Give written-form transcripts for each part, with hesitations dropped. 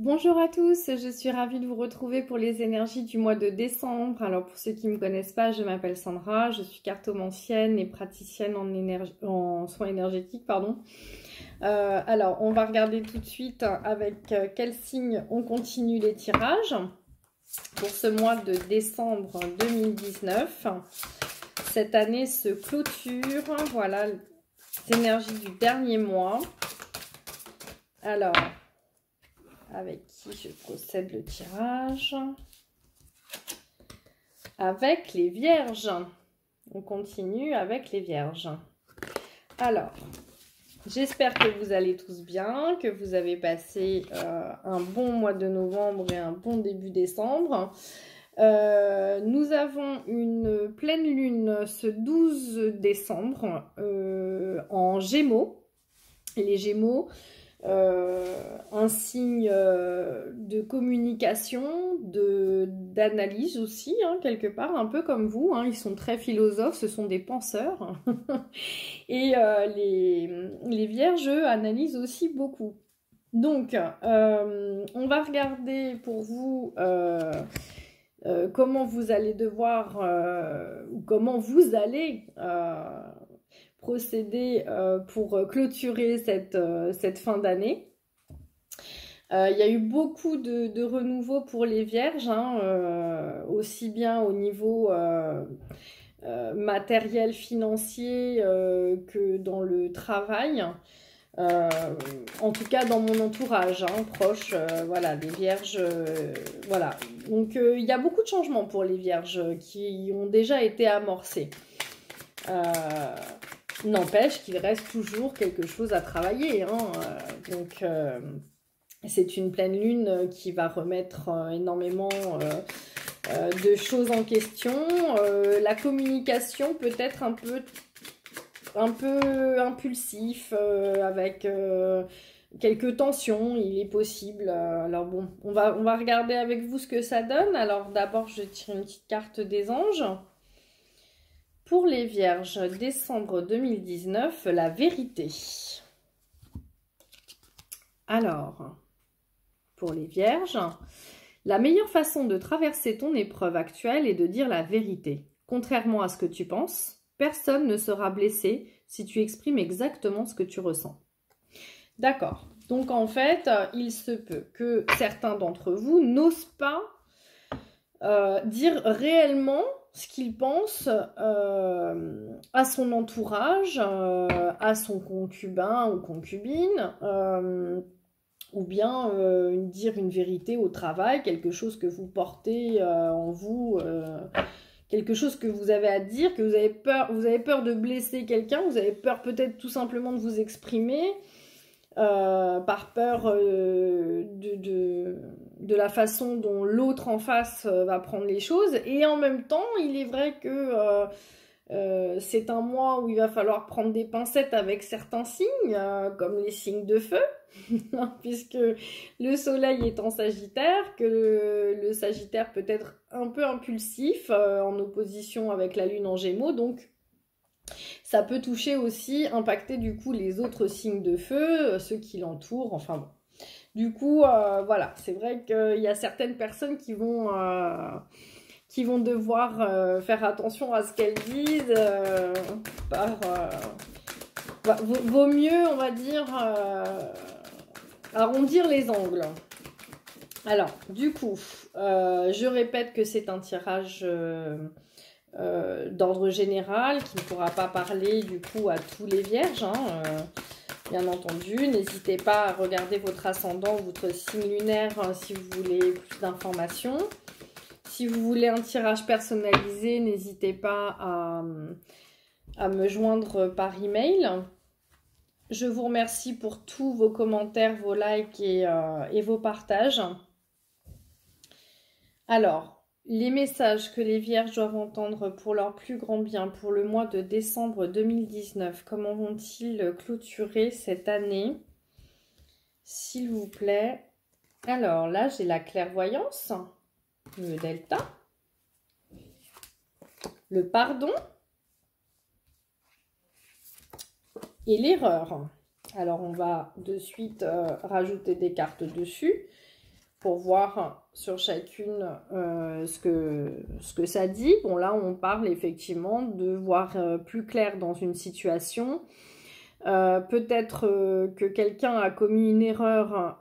Bonjour à tous, je suis ravie de vous retrouver pour les énergies du mois de décembre. Alors pour ceux qui ne me connaissent pas, je m'appelle Sandra, je suis cartomancienne et praticienne en soins énergétiques. Alors on va regarder tout de suite avec quel signe on continue les tirages pour ce mois de décembre 2019. Cette année se clôture, voilà les énergies du dernier mois. Alors, avec qui je procède le tirage? Avec les vierges. On continue avec les vierges. Alors, j'espère que vous allez tous bien, que vous avez passé un bon mois de novembre et un bon début décembre. Nous avons une pleine lune ce 12 décembre en Gémeaux. Les Gémeaux, un signe de communication, d'analyse aussi, hein, quelque part, un peu comme vous, hein, ils sont très philosophes, ce sont des penseurs. Et les vierges analysent aussi beaucoup. Donc, on va regarder pour vous comment vous allez devoir, ou comment vous allez procéder pour clôturer cette fin d'année. Il y a eu beaucoup de renouveau pour les vierges, hein, aussi bien au niveau matériel, financier que dans le travail. En tout cas dans mon entourage hein, proche, voilà, les vierges, voilà. Donc il y a beaucoup de changements pour les vierges qui ont déjà été amorcés. N'empêche qu'il reste toujours quelque chose à travailler. Hein. Donc, c'est une pleine lune qui va remettre énormément de choses en question. La communication peut être un peu impulsif, avec quelques tensions, il est possible. Alors bon, on va regarder avec vous ce que ça donne. Alors d'abord, je tire une petite carte des anges. Pour les vierges, décembre 2019, la vérité. Alors, pour les vierges, la meilleure façon de traverser ton épreuve actuelle est de dire la vérité. Contrairement à ce que tu penses, personne ne sera blessé si tu exprimes exactement ce que tu ressens. D'accord. Donc en fait, il se peut que certains d'entre vous n'osent pas dire réellement ce qu'il pense à son entourage, à son concubin ou concubine, ou bien dire une vérité au travail, quelque chose que vous portez en vous, quelque chose que vous avez à dire, que vous avez peur de blesser quelqu'un, vous avez peur peut-être tout simplement de vous exprimer, par peur de la façon dont l'autre en face va prendre les choses. Et en même temps, il est vrai que c'est un mois où il va falloir prendre des pincettes avec certains signes, comme les signes de feu, puisque le soleil est en Sagittaire, que le Sagittaire peut être un peu impulsif, en opposition avec la Lune en Gémeaux, donc ça peut toucher aussi, impacter du coup les autres signes de feu, ceux qui l'entourent, enfin bon. Du coup, voilà, c'est vrai qu'il y a certaines personnes qui vont devoir faire attention à ce qu'elles disent, vaut mieux, on va dire, arrondir les angles. Alors, du coup, je répète que c'est un tirage d'ordre général qui ne pourra pas parler du coup à tous les vierges, hein, bien entendu. N'hésitez pas à regarder votre ascendant, votre signe lunaire si vous voulez plus d'informations. Si vous voulez un tirage personnalisé, n'hésitez pas à me joindre par email. Je vous remercie pour tous vos commentaires, vos likes et vos partages. Alors, les messages que les vierges doivent entendre pour leur plus grand bien pour le mois de décembre 2019, comment vont-ils clôturer cette année? S'il vous plaît. Alors là, j'ai la clairvoyance, le delta, le pardon et l'erreur. Alors, on va de suite rajouter des cartes dessus. pour voir sur chacune ce que ça dit. Bon, là, on parle effectivement de voir plus clair dans une situation. Peut-être que quelqu'un a commis une erreur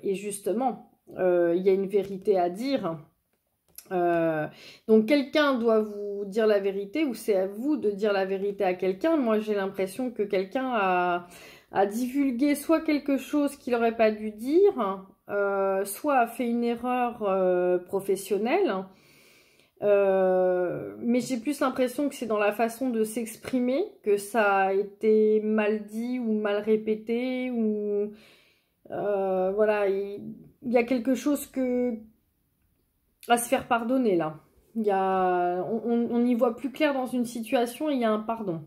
et justement, il y a une vérité à dire. Donc quelqu'un doit vous dire la vérité ou c'est à vous de dire la vérité à quelqu'un. Moi, j'ai l'impression que quelqu'un a divulgué soit quelque chose qu'il n'aurait pas dû dire, soit a fait une erreur professionnelle. Mais j'ai plus l'impression que c'est dans la façon de s'exprimer, que ça a été mal dit ou mal répété, ou voilà, il y a quelque chose à se faire pardonner là. On y voit plus clair dans une situation et il y a un pardon.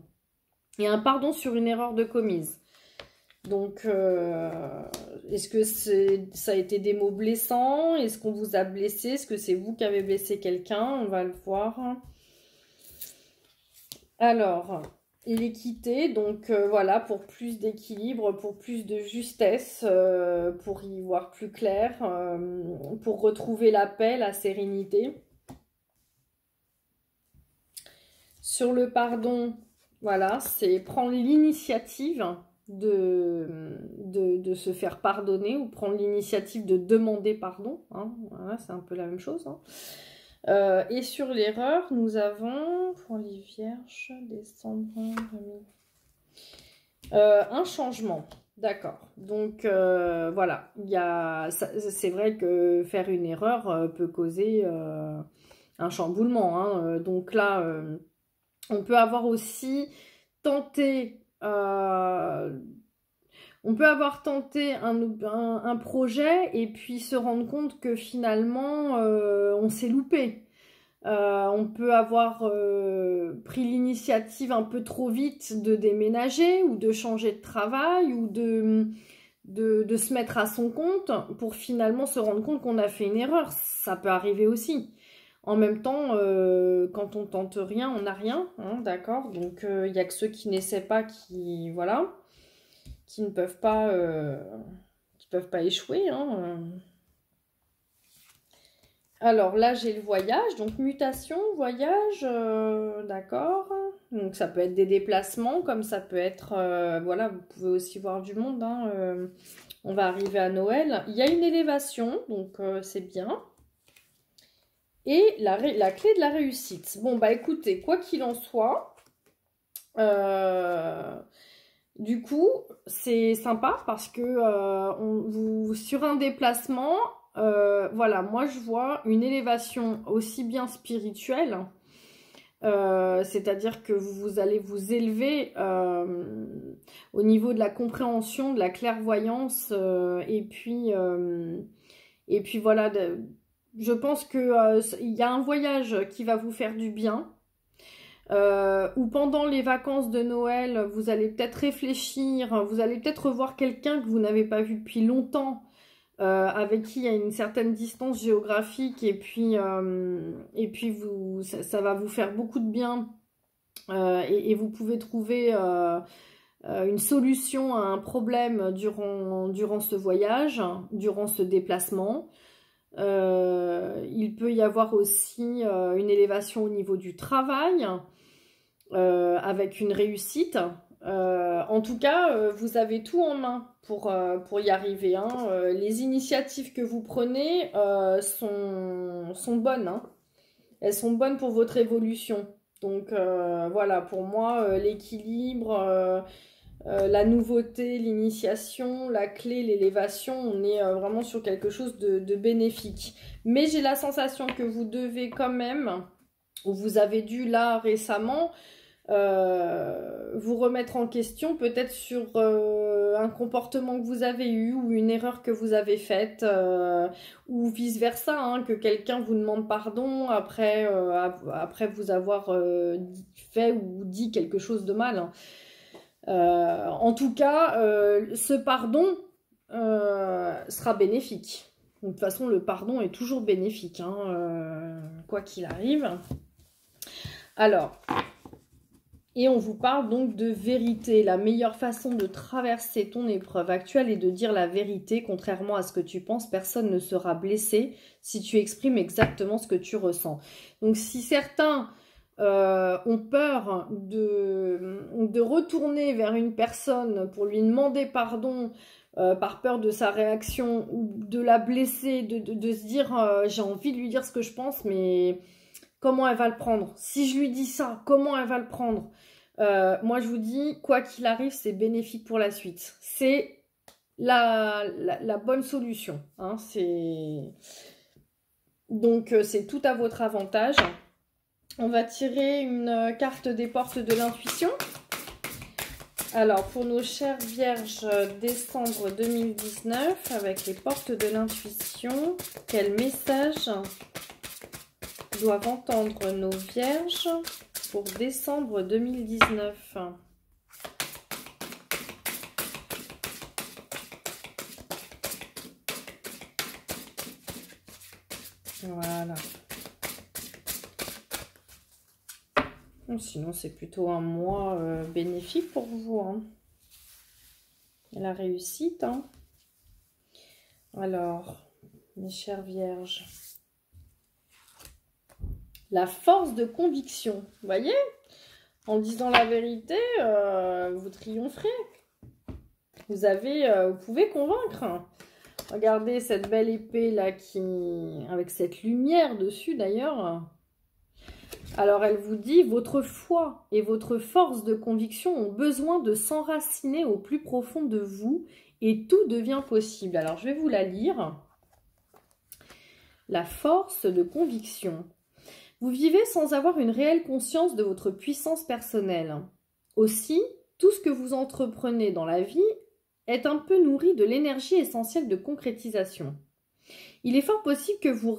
Il y a un pardon sur une erreur de commise. Donc, est-ce que ça a été des mots blessants? Est-ce qu'on vous a blessé? Est-ce que c'est vous qui avez blessé quelqu'un? On va le voir. Alors, l'équité, donc voilà, pour plus d'équilibre, pour plus de justesse, pour y voir plus clair, pour retrouver la paix, la sérénité. Sur le pardon, voilà, c'est prendre l'initiative de se faire pardonner ou prendre l'initiative de demander pardon. Hein, voilà, c'est un peu la même chose. Hein. Et sur l'erreur, nous avons, pour les vierges, décembre 2000, un changement. D'accord. Donc, voilà. C'est vrai que faire une erreur peut causer un chamboulement. Hein. Donc là, on peut avoir aussi tenté... on peut avoir tenté un projet et puis se rendre compte que finalement, on s'est loupé. On peut avoir pris l'initiative un peu trop vite de déménager ou de changer de travail ou de se mettre à son compte pour finalement se rendre compte qu'on a fait une erreur. Ça peut arriver aussi. En même temps, quand on tente rien, on n'a rien, hein, d'accord? Donc, il n'y a que ceux qui n'essaient pas qui, voilà, qui ne peuvent pas, échouer, hein. Alors là, j'ai le voyage, donc mutation, voyage, d'accord. Donc ça peut être des déplacements, comme ça peut être, voilà, vous pouvez aussi voir du monde, hein, on va arriver à Noël. Il y a une élévation, donc c'est bien. Et la clé de la réussite. Bon, bah écoutez, quoi qu'il en soit, du coup, c'est sympa parce que sur un déplacement, voilà, moi je vois une élévation aussi bien spirituelle, c'est-à-dire que vous allez vous élever au niveau de la compréhension, de la clairvoyance, et puis voilà, je pense que il y a un voyage qui va vous faire du bien. Ou pendant les vacances de Noël, vous allez peut-être réfléchir, vous allez peut-être revoir quelqu'un que vous n'avez pas vu depuis longtemps, avec qui il y a une certaine distance géographique, et puis ça va vous faire beaucoup de bien, et vous pouvez trouver une solution à un problème durant ce voyage, durant ce déplacement. Il peut y avoir aussi une élévation au niveau du travail, avec une réussite. En tout cas, vous avez tout en main pour y arriver. Hein. Les initiatives que vous prenez sont bonnes. Hein. Elles sont bonnes pour votre évolution. Donc voilà, pour moi, l'équilibre... la nouveauté, l'initiation, la clé, l'élévation, on est vraiment sur quelque chose de bénéfique. Mais j'ai la sensation que vous devez quand même, ou vous avez dû là récemment, vous remettre en question peut-être sur un comportement que vous avez eu ou une erreur que vous avez faite, ou vice-versa, hein, que quelqu'un vous demande pardon après vous avoir fait ou dit quelque chose de mal. Hein. En tout cas, ce pardon sera bénéfique. De toute façon, le pardon est toujours bénéfique, hein, quoi qu'il arrive. Alors, Et on vous parle donc de vérité. La meilleure façon de traverser ton épreuve actuelle est de dire la vérité. Contrairement à ce que tu penses, personne ne sera blessé si tu exprimes exactement ce que tu ressens. Donc si certains ont peur de retourner vers une personne pour lui demander pardon par peur de sa réaction ou de la blesser, de se dire j'ai envie de lui dire ce que je pense, mais comment elle va le prendre? Si je lui dis ça, comment elle va le prendre? Moi, je vous dis, quoi qu'il arrive, c'est bénéfique pour la suite. C'est la bonne solution. Hein, donc, c'est tout à votre avantage. On va tirer une carte des portes de l'intuition. Alors, pour nos chères vierges, décembre 2019, avec les portes de l'intuition, quel message doivent entendre nos vierges pour décembre 2019? Voilà. Sinon, c'est plutôt un mois bénéfique pour vous. Hein. La réussite. Hein. Alors, mes chères vierges. La force de conviction. Vous voyez? En disant la vérité, vous triompherez. Vous pouvez convaincre. Regardez cette belle épée là avec cette lumière dessus d'ailleurs. Alors elle vous dit, votre foi et votre force de conviction ont besoin de s'enraciner au plus profond de vous et tout devient possible. Alors je vais vous la lire. La force de conviction. Vous vivez sans avoir une réelle conscience de votre puissance personnelle. Aussi, tout ce que vous entreprenez dans la vie est un peu nourri de l'énergie essentielle de concrétisation. Il est fort possible que vous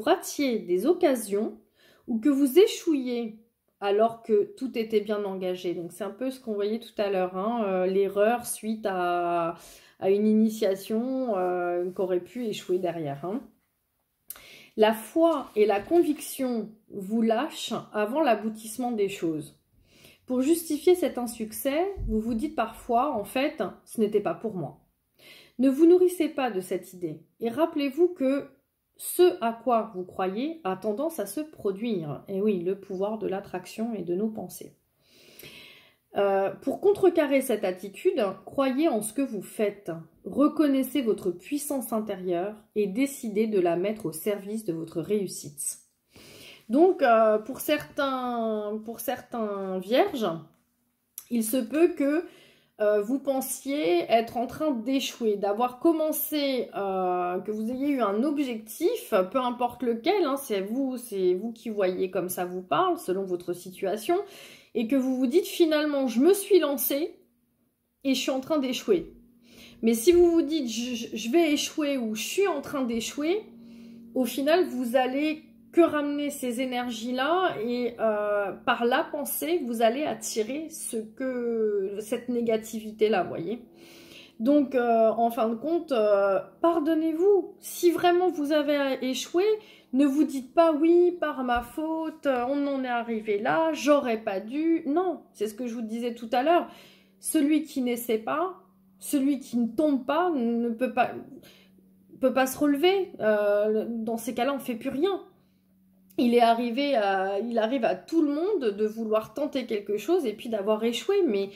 ratiez des occasions ou que vous échouiez alors que tout était bien engagé. Donc c'est un peu ce qu'on voyait tout à l'heure, hein, l'erreur suite à une initiation qui aurait pu échouer derrière. Hein. La foi et la conviction vous lâchent avant l'aboutissement des choses. Pour justifier cet insuccès, vous vous dites parfois, en fait, ce n'était pas pour moi. Ne vous nourrissez pas de cette idée et rappelez-vous que ce à quoi vous croyez a tendance à se produire. Et oui, le pouvoir de l'attraction et de nos pensées. Pour contrecarrer cette attitude, croyez en ce que vous faites. Reconnaissez votre puissance intérieure et décidez de la mettre au service de votre réussite. Donc, pour certains vierges, il se peut que vous pensiez être en train d'échouer, d'avoir commencé, que vous ayez eu un objectif, peu importe lequel, hein, c'est vous qui voyez comme ça vous parle, selon votre situation, et que vous vous dites finalement, je me suis lancé et je suis en train d'échouer. Mais si vous vous dites, je vais échouer ou je suis en train d'échouer, au final, vous allez que ramener ces énergies-là et par la pensée, vous allez attirer cette négativité-là, vous voyez. Donc, en fin de compte, pardonnez-vous. Si vraiment vous avez échoué, ne vous dites pas « oui, par ma faute, on en est arrivé là, j'aurais pas dû ». Non, c'est ce que je vous disais tout à l'heure. Celui qui n'essaie pas, celui qui ne tombe pas, ne peut pas se relever. Dans ces cas-là, on ne fait plus rien. Il arrive à tout le monde de vouloir tenter quelque chose et puis d'avoir échoué. Mais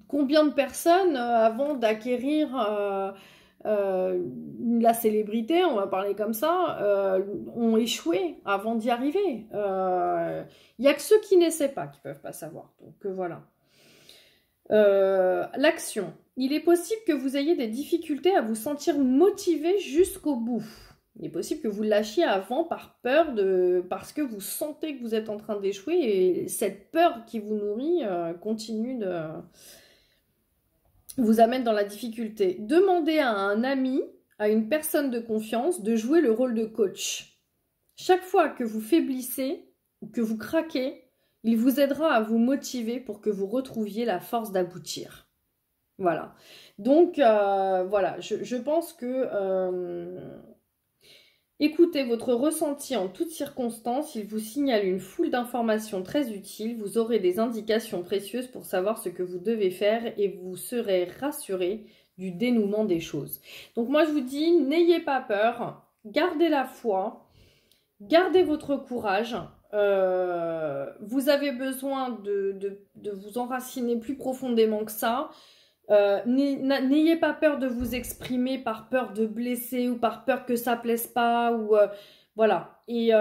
combien de personnes, avant d'acquérir la célébrité, on va parler comme ça, ont échoué avant d'y arriver? Il n'y a que ceux qui n'essaient pas qui ne peuvent pas savoir. Donc voilà. L'action. Il est possible que vous ayez des difficultés à vous sentir motivé jusqu'au bout. Il est possible que vous lâchiez avant par peur parce que vous sentez que vous êtes en train d'échouer et cette peur qui vous nourrit continue de vous amène dans la difficulté. Demandez à un ami, à une personne de confiance, de jouer le rôle de coach. Chaque fois que vous faiblissez ou que vous craquez, il vous aidera à vous motiver pour que vous retrouviez la force d'aboutir. Voilà. Donc, voilà, je pense que Écoutez votre ressenti en toutes circonstances, il vous signale une foule d'informations très utiles, vous aurez des indications précieuses pour savoir ce que vous devez faire et vous serez rassuré du dénouement des choses. Donc moi je vous dis, n'ayez pas peur, gardez la foi, gardez votre courage. Vous avez besoin de vous enraciner plus profondément que ça. N'ayez pas peur de vous exprimer par peur de blesser ou par peur que ça plaise pas ou voilà. Et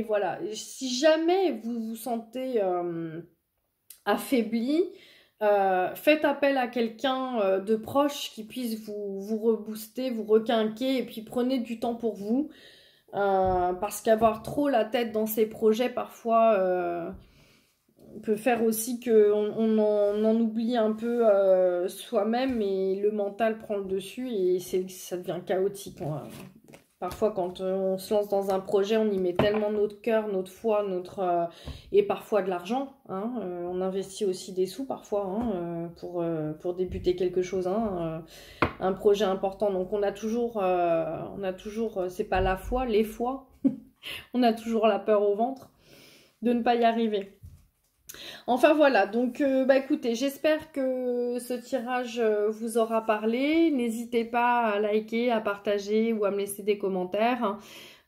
voilà. Si jamais vous vous sentez affaibli, faites appel à quelqu'un de proche qui puisse vous rebooster, vous requinquer et puis prenez du temps pour vous. Parce qu'avoir trop la tête dans ses projets parfois peut faire aussi qu'on en oublie un peu soi-même et le mental prend le dessus et ça devient chaotique. Parfois quand on se lance dans un projet, on y met tellement notre cœur, notre foi, et parfois de l'argent. Hein, on investit aussi des sous parfois hein, pour débuter quelque chose. Hein, un projet important. Donc on a toujours c'est pas la foi, les fois. On a toujours la peur au ventre de ne pas y arriver. Enfin voilà, donc écoutez, j'espère que ce tirage vous aura parlé. N'hésitez pas à liker, à partager ou à me laisser des commentaires.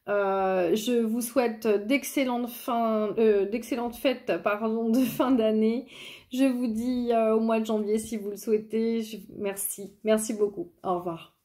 Je vous souhaite d'excellentes fêtes de fin d'année. Je vous dis au mois de janvier si vous le souhaitez. Merci beaucoup. Au revoir.